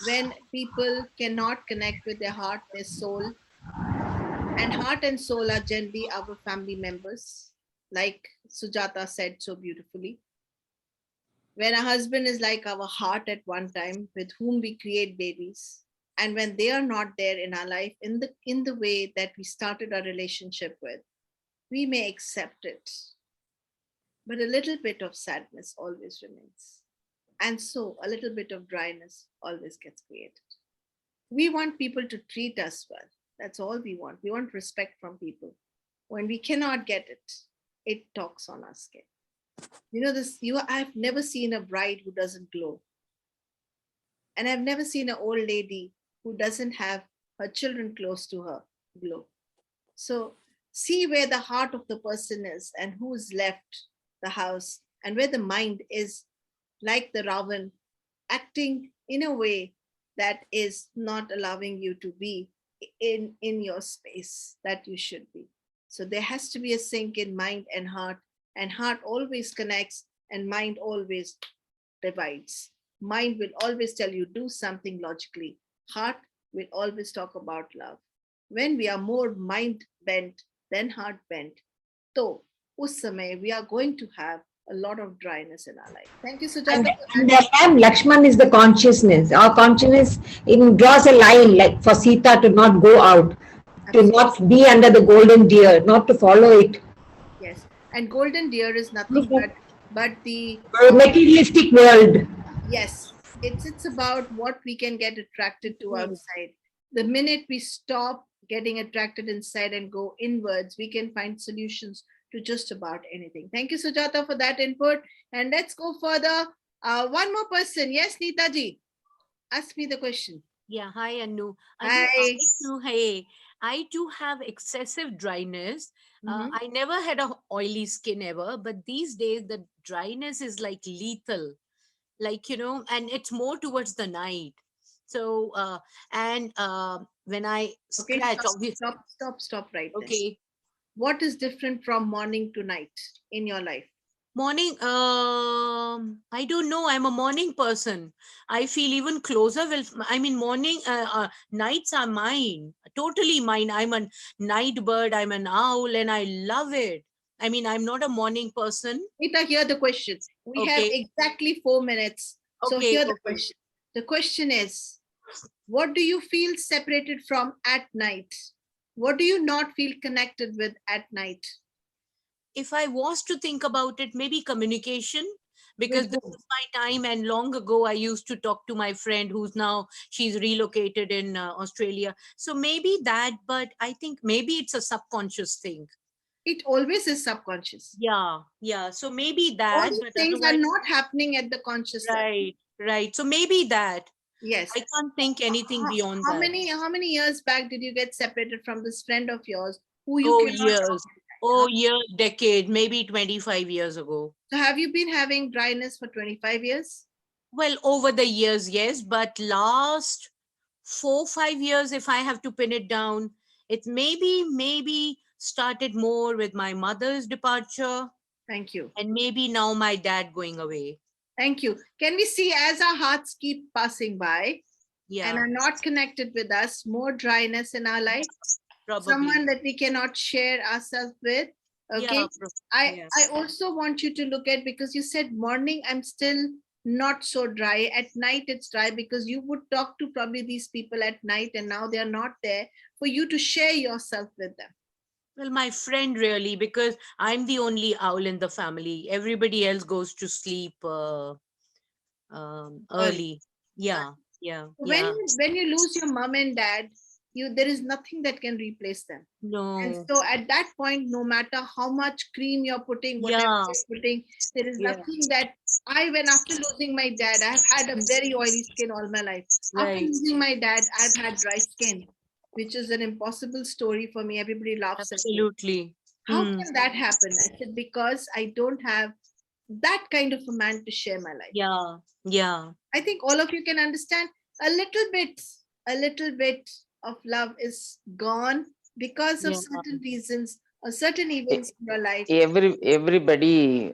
S1: When people cannot connect with their heart, their soul, and heart and soul are generally our family members, like Sujata said so beautifully. When a husband is like our heart at one time, with whom we create babies, and when they are not there in our life in the way that we started our relationship with, we may accept it, but a little bit of sadness always remains. And so a little bit of dryness always gets created. We want people to treat us well. That's all we want. We want respect from people. When we cannot get it, it talks on our skin. I've never seen a bride who doesn't glow. And I've never seen an old lady who doesn't have her children close to her glow. So see where the heart of the person is and who's left the house, and where the mind is like the Ravan, acting in a way that is not allowing you to be in your space that you should be. So there has to be a sync in mind and heart always connects and mind always divides. Mind will always tell you do something logically. Heart will always talk about love. When we are more mind bent than heart bent, so us samay we are going to have a lot of dryness in our life. Thank you, Sujata.
S11: And Lakshman is the consciousness. Our consciousness draws a line, like for Sita to not go out, to not be under the golden deer, not to follow it.
S1: Yes, and golden deer is nothing but the
S11: materialistic world.
S1: Yes, it's about what we can get attracted to outside. The minute we stop getting attracted inside and go inwards, we can find solutions to just about anything. Thank you, Sujata, for that input. And let's go further. One more person. Yes, Neetaji, ask me the question.
S12: Yeah, hi, Anu.
S1: Hi.
S12: I too have excessive dryness. I never had a oily skin ever, but these days the dryness is like lethal, and it's more towards the night. So, when I scratch,
S1: stop right there.
S12: Okay.
S1: What is different from morning to night in your life?
S12: Morning, I don't know. I'm a morning person. I feel even closer with, I mean, nights are mine, totally mine. I'm a night bird, I'm an owl, and I love it. I mean, I'm not a morning person.
S1: Nita, hear the question. We have
S12: Okay.
S1: exactly 4 minutes. So
S12: Okay,
S1: here the
S12: okay.
S1: question. The question is, what do you feel separated from at night? What do you not feel connected with at night?
S12: If I was to think about it, maybe communication, because
S1: With
S12: this
S1: whom?
S12: is my time. And long ago, I used to talk to my friend who's now, she's relocated in Australia. So maybe that, but I think maybe it's a subconscious thing.
S1: It always is subconscious.
S12: Yeah, yeah. So maybe
S1: All
S12: that,
S1: these
S12: but
S1: things are
S12: otherwise,
S1: not happening at the conscious level.
S12: right, right. So maybe that.
S1: Yes.
S12: I can't think anything beyond that.
S1: How many years back did you get separated from this friend of yours who you
S12: Oh,
S1: cannot talk
S12: years.
S1: to?
S12: Oh, years, decade, maybe 25 years ago.
S1: So have you been having dryness for 25 years?
S12: Well, over the years, yes, but last 4, 5 years, if I have to pin it down, it maybe started more with my mother's departure.
S1: Thank you.
S12: And maybe now my dad going away.
S1: Thank you. Can we see as our hearts keep passing by
S12: Yeah.
S1: and are not connected with us, more dryness in our life?
S12: Probably.
S1: Someone that we cannot share ourselves with. Okay.
S12: Yeah,
S1: I also want you to look at, because you said morning, I'm still not so dry. At night, it's dry, because you would talk to probably these people at night and now they are not there for you to share yourself with them.
S12: Well, my friend really, because I'm the only owl in the family. Everybody else goes to sleep early. Yeah, yeah,
S1: When
S12: yeah.
S1: when you lose your mom and dad, there is nothing that can replace them. And
S12: No.
S1: so at that point, no matter how much cream you're putting, whatever
S12: Yeah.
S1: you're putting, there is
S12: Yeah.
S1: nothing that when after losing my dad, I've had a very oily skin all my life. After
S12: Right.
S1: losing my dad, I've had dry skin, which is an impossible story for me. Everybody laughs at me.
S12: Absolutely.
S1: How can that happen? I said, because I don't have that kind of a man to share my life.
S12: Yeah, yeah.
S1: I think all of you can understand a little bit of love is gone because of certain reasons or certain events in your life.
S2: Everybody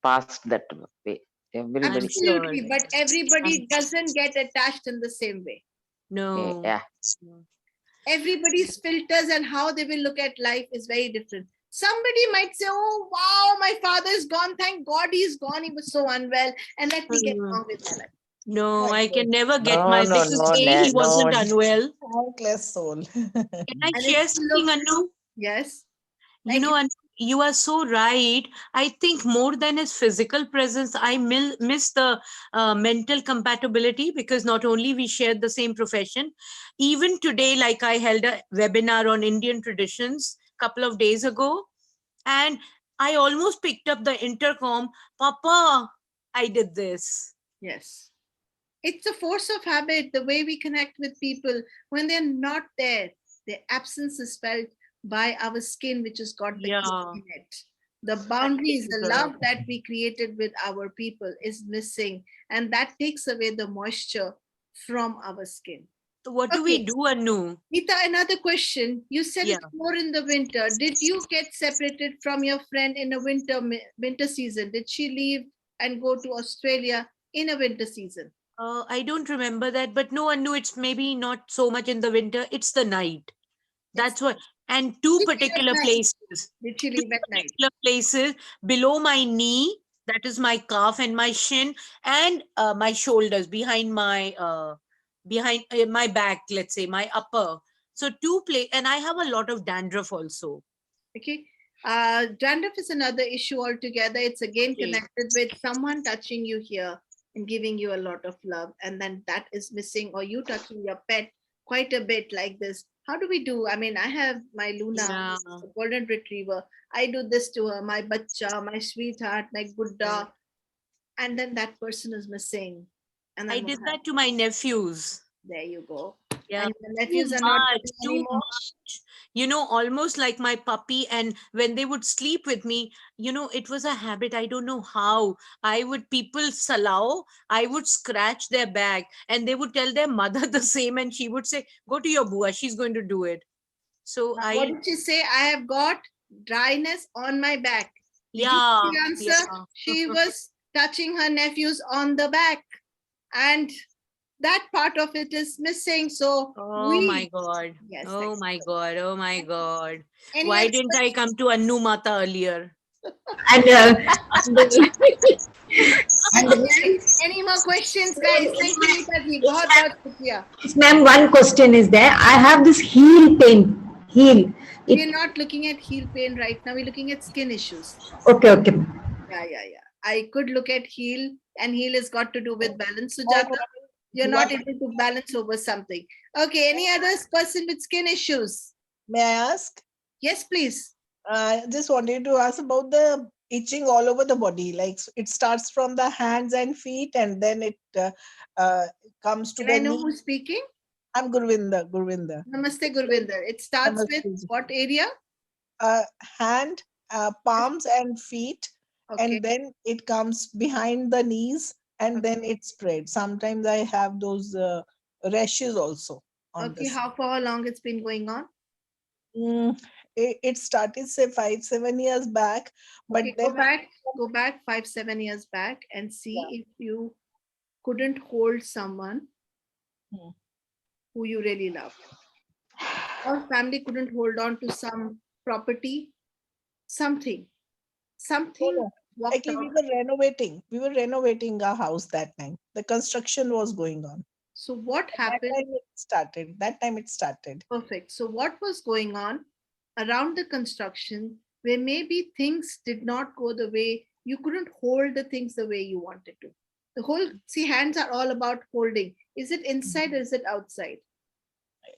S2: passed that way. Everybody.
S1: Absolutely, but everybody doesn't get attached in the same way.
S12: No.
S2: Yeah.
S1: Everybody's filters and how they will look at life is very different. Somebody might say, oh, wow, my father is gone. Thank God he's gone. He was so unwell. And let me get on with my life.
S12: No, I can never get
S2: No,
S12: my,
S2: no,
S12: because
S2: no,
S12: he wasn't
S2: no.
S12: unwell.
S3: Countless soul.
S12: Can I
S1: And
S12: share
S1: if you
S12: something, Anu?
S1: Yes.
S12: You know, and you are so right. I think more than his physical presence, I miss the mental compatibility, because not only we shared the same profession, even today, like I held a webinar on Indian traditions a couple of days ago, and I almost picked up the intercom, Papa, I did this.
S1: Yes. It's a force of habit, the way we connect with people. When they're not there, their absence is felt by our skin, which has got the heat in it. The boundaries, the love that we created with our people is missing, and that takes away the moisture from our skin.
S12: So what do we do, Anu?
S1: Nita, another question. You said it's more in the winter. Did you get separated from your friend in a winter season? Did she leave and go to Australia in a winter season?
S12: I don't remember that, but no, Anu, it's maybe not so much in the winter. It's the night. That's what. And two particular places.
S1: Literally at night.
S12: Particular places below my knee, that is my calf and my shin, and my shoulders, behind my my back, let's say my upper. So and I have a lot of dandruff also.
S1: Okay. Dandruff is another issue altogether. It's again connected with someone touching you here and giving you a lot of love, and then that is missing, or you touching your pet quite a bit like this. How do we do? I mean, I have my Luna, a golden retriever. I do this to her, my bacha, my sweetheart, my Buddha, and then that person is missing. And
S12: I did that to my nephews.
S1: There you go.
S12: Yeah,
S1: and the nephews are not
S12: too much. You know, almost like my puppy. And when they would sleep with me, you know, it was a habit. I don't know how. People salau, I would scratch their back, and they would tell their mother the same, and she would say, go to your bua, she's going to do it. So
S1: what did she say? I have got dryness on my back. Did you
S12: Yeah,
S1: see the answer?
S12: yeah.
S1: She was touching her nephews on the back, and that part of it is missing. So
S12: Oh my God.
S1: yes,
S12: Oh
S1: thanks.
S12: my God. Oh my God.
S1: Any
S12: Why
S1: other
S12: didn't I come to Annu Mata earlier?
S11: And, and
S1: Any more questions, guys? Thank you, Neeta ji. बहुत बहुत शुक्रिया.
S11: yes, ma'am, one question is there. I have this heel pain. Heel.
S1: We're not looking at heel pain right now. We're looking at skin issues.
S11: Okay, okay.
S1: Yeah. I could look at heel, and heel has got to do with balance. Sujata, you're not able to balance over something. Okay, any other person with skin issues?
S13: May I ask?
S1: Yes, please.
S13: I just wanted to ask about the itching all over the body. Like it starts from the hands and feet, and then it comes to
S1: Can I
S13: the
S1: know
S13: knee.
S1: who's speaking?
S13: I'm Gurvinder.
S1: Namaste, Gurvinder. It starts with what area?
S13: Hand, palms and feet,
S1: Okay.
S13: and then it comes behind the knees, and then it spreads. Sometimes I have those rashes also on
S1: Okay,
S13: this.
S1: how for how long it's been going on?
S13: It started say 5-7 years back, but
S1: Okay,
S13: then
S1: go back 5-7 years back and see if you couldn't hold someone who you really love. Or family couldn't hold on to some property, something.
S13: Actually, we were renovating our house that time. The construction was going on.
S1: So what happened?
S13: That time it started.
S1: Perfect. So what was going on around the construction where maybe things did not go the way you couldn't hold the things the way you wanted to? The whole, see, hands are all about holding. Is it inside or is it outside?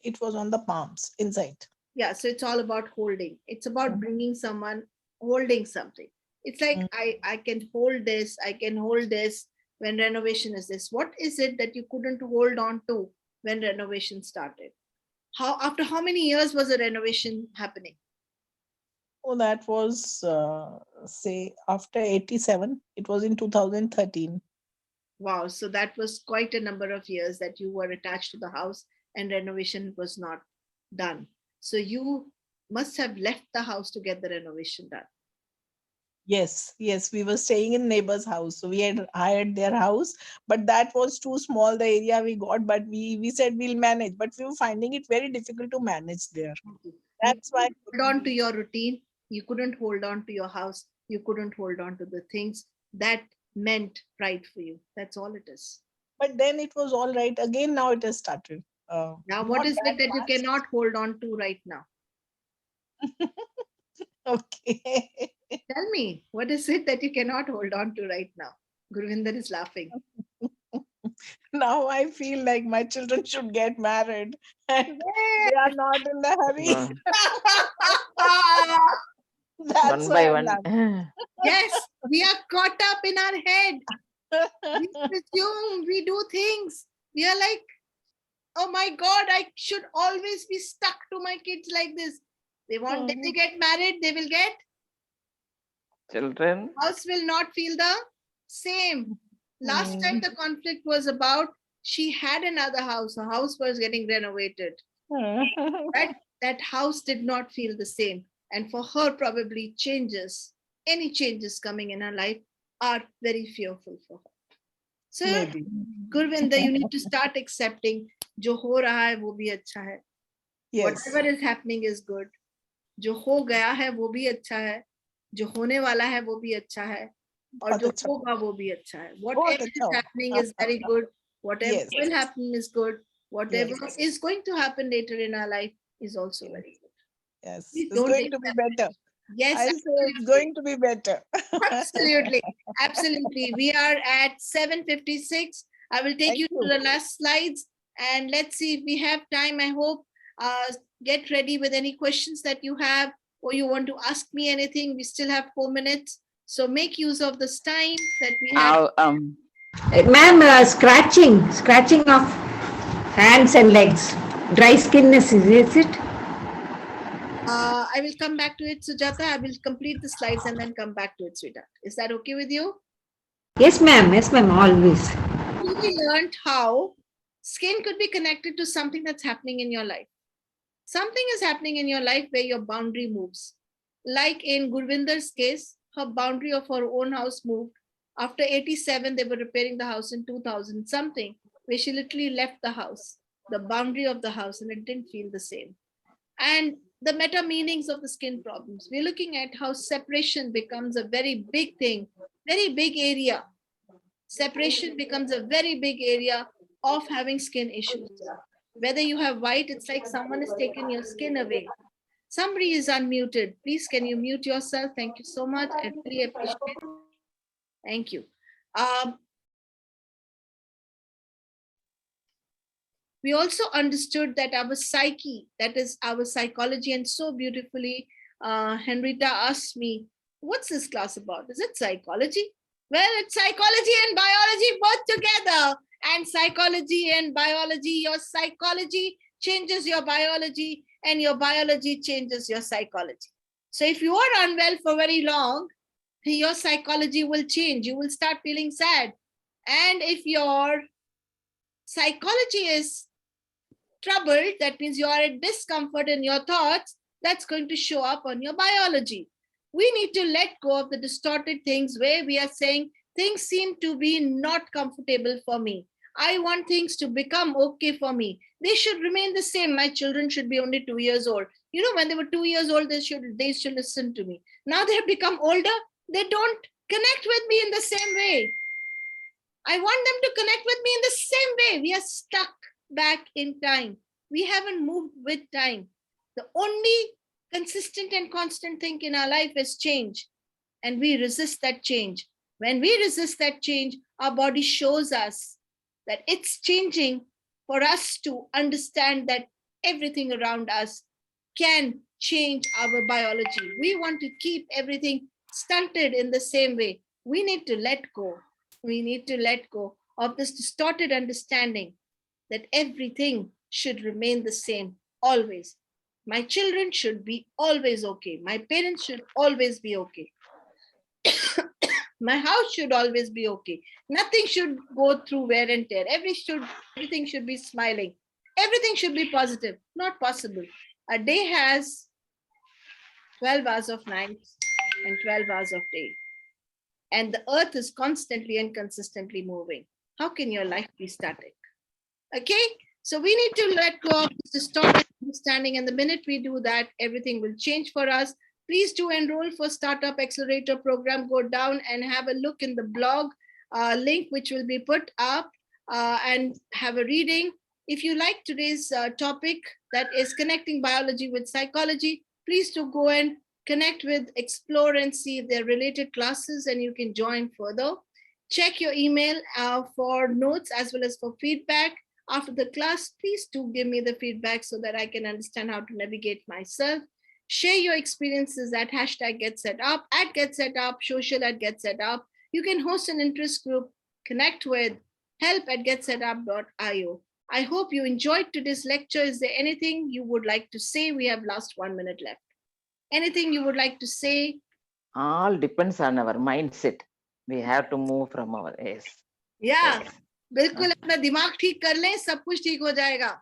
S13: It was on the palms, inside.
S1: Yeah, so it's all about holding. It's about bringing someone, holding something. It's like I can hold this, I can hold this when renovation is this. What is it that you couldn't hold on to when renovation started? After how many years was the renovation happening?
S13: Oh, that was say after 87. It was in 2013.
S1: Wow, so that was quite a number of years that you were attached to the house and renovation was not done. So you must have left the house to get the renovation done.
S13: Yes, we were staying in neighbor's house. So we had hired their house, but that was too small, the area we got, but we said we'll manage, but we were finding it very difficult to manage there. That's why.
S1: Hold on to your routine. You couldn't hold on to your house. You couldn't hold on to the things that meant pride for you. That's all it is.
S13: But then it was all right. Again, now it has started.
S1: Now, what is it that you cannot hold on to right now?
S13: Okay.
S1: Tell me, what is it that you cannot hold on to right now? Gurvinder is laughing.
S13: Now I feel like my children should get married and they are not in a hurry. That's
S2: One by
S13: why I'm
S2: one.
S13: laughing.
S1: Yes, we are caught up in our head. We presume, we do things. We are like, oh my God, I should always be stuck to my kids like this. They want them to get married, they will get
S2: Children.
S1: House will not feel the same. Last time the conflict was about she had another house. Her house was getting renovated. That house did not feel the same. And for her, probably any changes coming in her life are very fearful for her. So, Gurvinder, you need to start accepting जो हो रहा है वो भी अच्छा है. Whatever is happening is good. जो हो गया है वो भी अच्छा है. जो होने वाला है वो भी अच्छा है. और जो होगा वो भी अच्छा है. Whatever is happening is very good. Whatever will happen is good. Whatever is going to happen later in our life is also very good.
S13: Yes, it's going to be better.
S1: Yes,
S13: I say it's going to be better.
S1: Absolutely. We are at 7:56. I will take you to the last slides and let's see if we have time. I hope get ready with any questions that you have or you want to ask me anything. We still have 4 minutes. So make use of this time that we have.
S11: Ma'am, scratching of hands and legs. Dry skinness, is it?
S1: I will come back to it, Sujata. I will complete the slides and then come back to it, sweetheart. Is that okay with you?
S11: Yes, ma'am. Yes, ma'am. Always.
S1: We learned how skin could be connected to something that's happening in your life. Something is happening in your life where your boundary moves. Like in Gurvinder's case, her boundary of her own house moved. After 87, they were repairing the house in 2000 something, where she literally left the house, the boundary of the house, and it didn't feel the same. And the meta meanings of the skin problems. We're looking at how separation becomes a very big thing, very big area. Separation becomes a very big area of having skin issues. Whether you have white, it's like someone has taken your skin away. Somebody is unmuted. Please, can you mute yourself? Thank you so much. I really appreciate it. Thank you. We also understood that our psyche, that is our psychology, and so beautifully, Henrietta asked me, what's this class about? Is it psychology? Well, it's psychology and biology both together. And psychology and biology, your psychology changes your biology, and your biology changes your psychology. So if you are unwell for very long, your psychology will change. You will start feeling sad. And if your psychology is troubled, that means you are at discomfort in your thoughts, that's going to show up on your biology. We need to let go of the distorted things where we are saying things seem to be not comfortable for me. I want things to become okay for me. They should remain the same. My children should be only 2 years old. You know, when they were 2 years old, they should listen to me. Now they have become older. They don't connect with me in the same way. I want them to connect with me in the same way. We are stuck back in time. We haven't moved with time. The only consistent and constant thing in our life is change. And we resist that change. When we resist that change, our body shows us that it's changing for us to understand that everything around us can change our biology. We want to keep everything stunted in the same way. We need to let go. We need to let go of this distorted understanding that everything should remain the same always. My children should be always okay. My parents should always be okay. My house should always be okay. Nothing should go through wear and tear. Everything should be smiling. Everything should be positive. Not possible. A day has 12 hours of night and 12 hours of day. And the earth is constantly and consistently moving. How can your life be static? Okay, so we need to let go of this distorted understanding. And the minute we do that, everything will change for us. Please do enroll for Startup Accelerator program. Go down and have a look in the blog link, which will be put up, and have a reading. If you like today's topic, that is connecting biology with psychology, please do go and connect with, explore, and see if they're related classes, and you can join further. Check your email for notes as well as for feedback. After the class, please do give me the feedback so that I can understand how to navigate myself. Share your experiences at #GetSetUp, at GetSetUp, social at GetSetUp. You can host an interest group, connect with help@getsetup.io. I hope you enjoyed today's lecture. Is there anything you would like to say? We have last 1 minute left. Anything you would like to say?
S2: All depends on our mindset. We have to move from our yes.
S1: Yeah, बिल्कुल अपना दिमाग ठीक कर लें, सब कुछ ठीक हो जाएगा.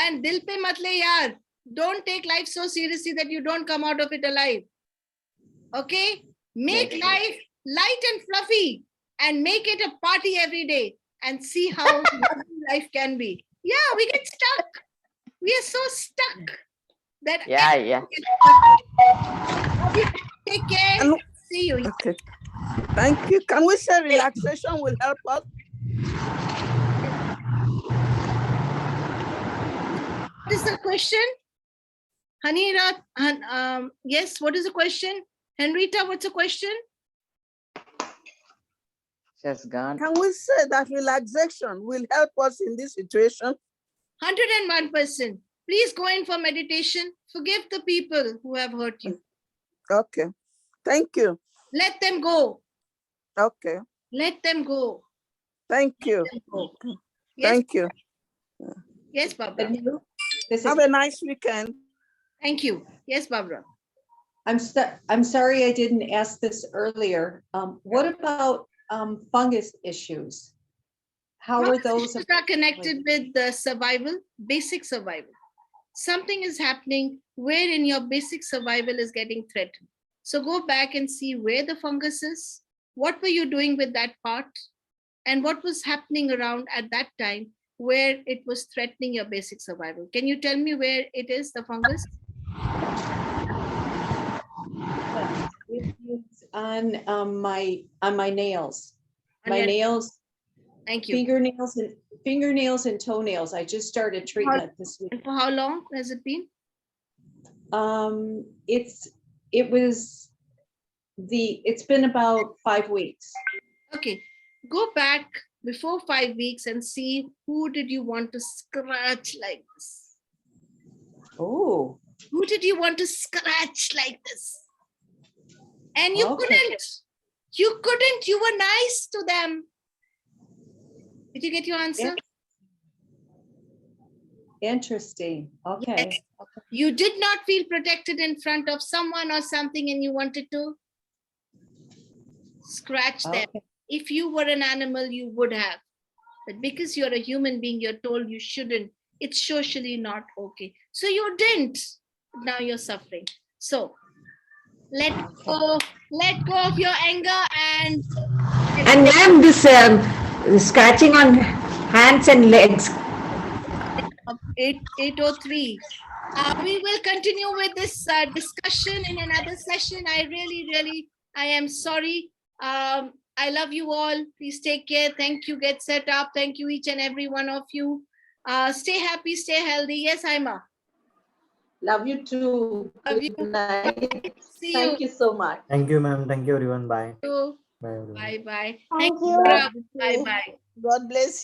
S1: And दिल पे मत ले यार. Don't take life so seriously that you don't come out of it alive. Okay? Make life light and fluffy and make it a party every day and see how life can be. Yeah, we get stuck. We are so stuck that
S2: Yeah.
S1: Take care. See you.
S3: Okay. Thank you. Can we say relaxation will help us?
S1: What is the question? Hanira, yes, what is the question? Henrietta, what's the question?
S2: Just gone.
S3: Can we say that relaxation will help us in this situation?
S1: 101%. Please go in for meditation. Forgive the people who have hurt you.
S3: Okay. Thank you.
S1: Let them go.
S3: Okay.
S1: Let them go.
S3: Thank you.
S1: Go. Yes.
S3: Thank you.
S1: Yes, Barbara.
S3: Have a nice weekend.
S1: Thank you. Yes, Barbara.
S14: I'm sorry I didn't ask this earlier. What about fungus issues? How are those?
S1: Issues are connected with the survival, basic survival. Something is happening wherein your basic survival is getting threatened. So go back and see where the fungus is. What were you doing with that part? And what was happening around at that time where it was threatening your basic survival? Can you tell me where it is, the fungus?
S14: It is on my nails.
S1: On
S14: My
S1: your-
S14: nails.
S1: Thank you.
S14: Fingernails and toenails. I just started treatment this week.
S1: And for how long has it been?
S14: It's been about 5 weeks.
S1: Okay, go back before 5 weeks and see who did you want to scratch like this.
S14: Oh.
S1: Who did you want to scratch like this? And you couldn't. You couldn't. You were nice to them. Did you get your answer?
S14: Interesting. Okay.
S1: Yes. You did not feel protected in front of someone or something and you wanted to scratch them. If you were an animal, you would have. But because you're a human being, you're told you shouldn't. It's socially not okay. So you didn't. Now you're suffering. So let go of your anger and
S11: ma'am, this scratching on hands and legs.
S1: 803. We will continue with this discussion in another session. I am sorry. I love you all. Please take care. Thank you. Get set up. Thank you, each and every one of you. Stay happy, stay healthy. Yes, Aima.
S14: Love you too.
S1: Love
S14: Good
S1: you.
S14: night.
S1: See
S14: Thank you so much.
S10: Thank you, ma'am. Thank you, everyone. Bye.
S1: you.
S10: Bye, everyone.
S1: Bye bye.
S8: Thank
S1: Thank you.
S8: you.
S1: Bye bye.
S13: God bless